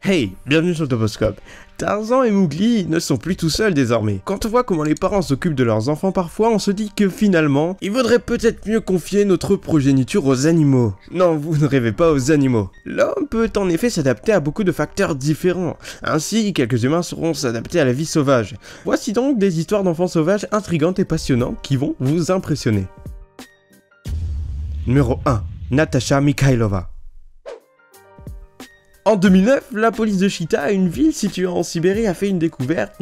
Hey, bienvenue sur le Toposcope. Tarzan et Mowgli ne sont plus tout seuls désormais. Quand on voit comment les parents s'occupent de leurs enfants parfois, on se dit que finalement, il vaudrait peut-être mieux confier notre progéniture aux animaux. Non, vous ne rêvez pas aux animaux. L'homme peut en effet s'adapter à beaucoup de facteurs différents. Ainsi, quelques humains sauront s'adapter à la vie sauvage. Voici donc des histoires d'enfants sauvages intrigantes et passionnantes qui vont vous impressionner. Numéro 1. Natasha Mikhailova. En 2009, la police de Chita, une ville située en Sibérie, a fait une découverte,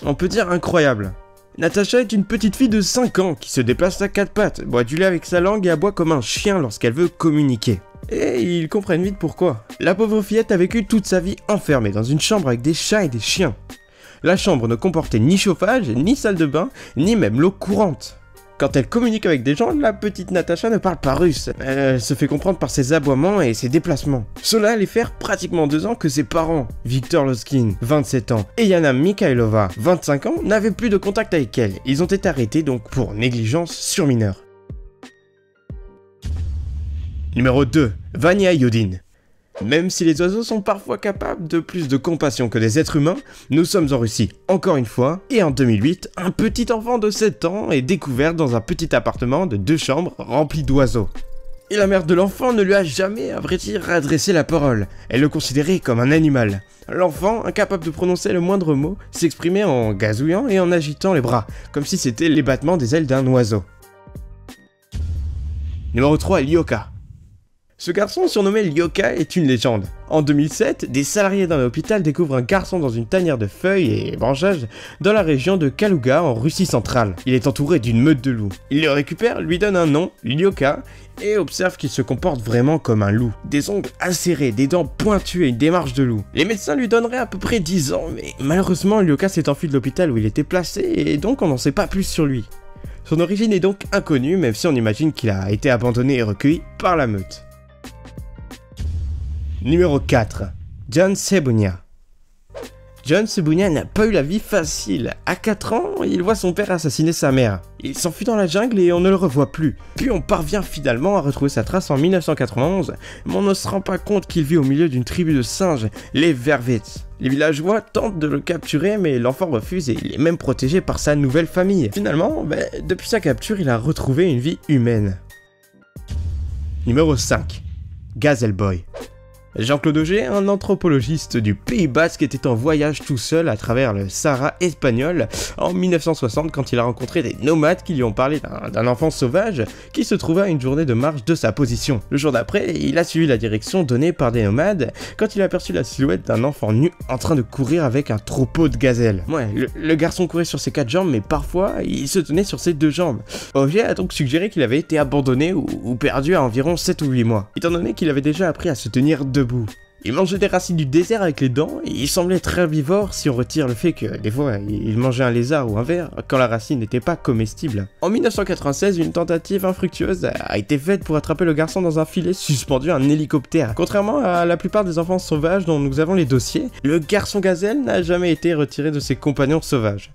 on peut dire incroyable. Natasha est une petite fille de 5 ans qui se déplace à 4 pattes, boit du lait avec sa langue et aboie comme un chien lorsqu'elle veut communiquer. Et ils comprennent vite pourquoi. La pauvre fillette a vécu toute sa vie enfermée dans une chambre avec des chats et des chiens. La chambre ne comportait ni chauffage, ni salle de bain, ni même l'eau courante. Quand elle communique avec des gens, la petite Natasha ne parle pas russe. Elle se fait comprendre par ses aboiements et ses déplacements. Cela allait faire pratiquement 2 ans que ses parents, Viktor Loskin, 27 ans, et Yana Mikhailova, 25 ans, n'avaient plus de contact avec elle. Ils ont été arrêtés donc pour négligence sur mineur. Numéro 2. Vania Yodin. Même si les oiseaux sont parfois capables de plus de compassion que des êtres humains, nous sommes en Russie, encore une fois, et en 2008, un petit enfant de 7 ans est découvert dans un petit appartement de 2 chambres rempli d'oiseaux. Et la mère de l'enfant ne lui a jamais, à vrai dire, adressé la parole. Elle le considérait comme un animal. L'enfant, incapable de prononcer le moindre mot, s'exprimait en gazouillant et en agitant les bras, comme si c'était les battements des ailes d'un oiseau. Numéro 3, Lyoka. Ce garçon surnommé Lyoka est une légende. En 2007, des salariés d'un hôpital découvrent un garçon dans une tanière de feuilles et branchages dans la région de Kaluga en Russie centrale. Il est entouré d'une meute de loups. Ils le récupèrent, lui donnent un nom, Lyoka, et observent qu'il se comporte vraiment comme un loup. Des ongles acérés, des dents pointues et une démarche de loup. Les médecins lui donneraient à peu près 10 ans, mais malheureusement Lyoka s'est enfui de l'hôpital où il était placé et donc on n'en sait pas plus sur lui. Son origine est donc inconnue, même si on imagine qu'il a été abandonné et recueilli par la meute. Numéro 4. John Sebunia. John Sebunia n'a pas eu la vie facile. À 4 ans, il voit son père assassiner sa mère. Il s'enfuit dans la jungle et on ne le revoit plus. Puis on parvient finalement à retrouver sa trace en 1991, mais on ne se rend pas compte qu'il vit au milieu d'une tribu de singes, les Vervets. Les villageois tentent de le capturer, mais l'enfant refuse et il est même protégé par sa nouvelle famille. Finalement, depuis sa capture, il a retrouvé une vie humaine. Numéro 5. Gazelle Boy. Jean-Claude Auger, un anthropologiste du Pays Basque, était en voyage tout seul à travers le Sahara espagnol en 1960 quand il a rencontré des nomades qui lui ont parlé d'un enfant sauvage qui se trouvait à une journée de marche de sa position. Le jour d'après, il a suivi la direction donnée par des nomades quand il a aperçu la silhouette d'un enfant nu en train de courir avec un troupeau de gazelles. Ouais, le garçon courait sur ses 4 jambes, mais parfois il se tenait sur ses 2 jambes. Auger a donc suggéré qu'il avait été abandonné ou perdu à environ 7 ou 8 mois, étant donné qu'il avait déjà appris à se tenir debout. Il mangeait des racines du désert avec les dents et il semblait très herbivore si on retire le fait que des fois il mangeait un lézard ou un ver quand la racine n'était pas comestible. En 1996, une tentative infructueuse a été faite pour attraper le garçon dans un filet suspendu à un hélicoptère. Contrairement à la plupart des enfants sauvages dont nous avons les dossiers, le garçon gazelle n'a jamais été retiré de ses compagnons sauvages.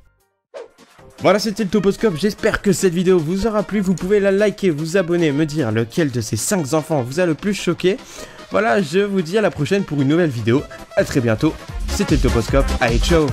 Voilà, c'était le Toposcope, j'espère que cette vidéo vous aura plu, vous pouvez la liker, vous abonner, me dire lequel de ces 5 enfants vous a le plus choqué. Voilà, je vous dis à la prochaine pour une nouvelle vidéo, à très bientôt, c'était le Toposcope, allez ciao.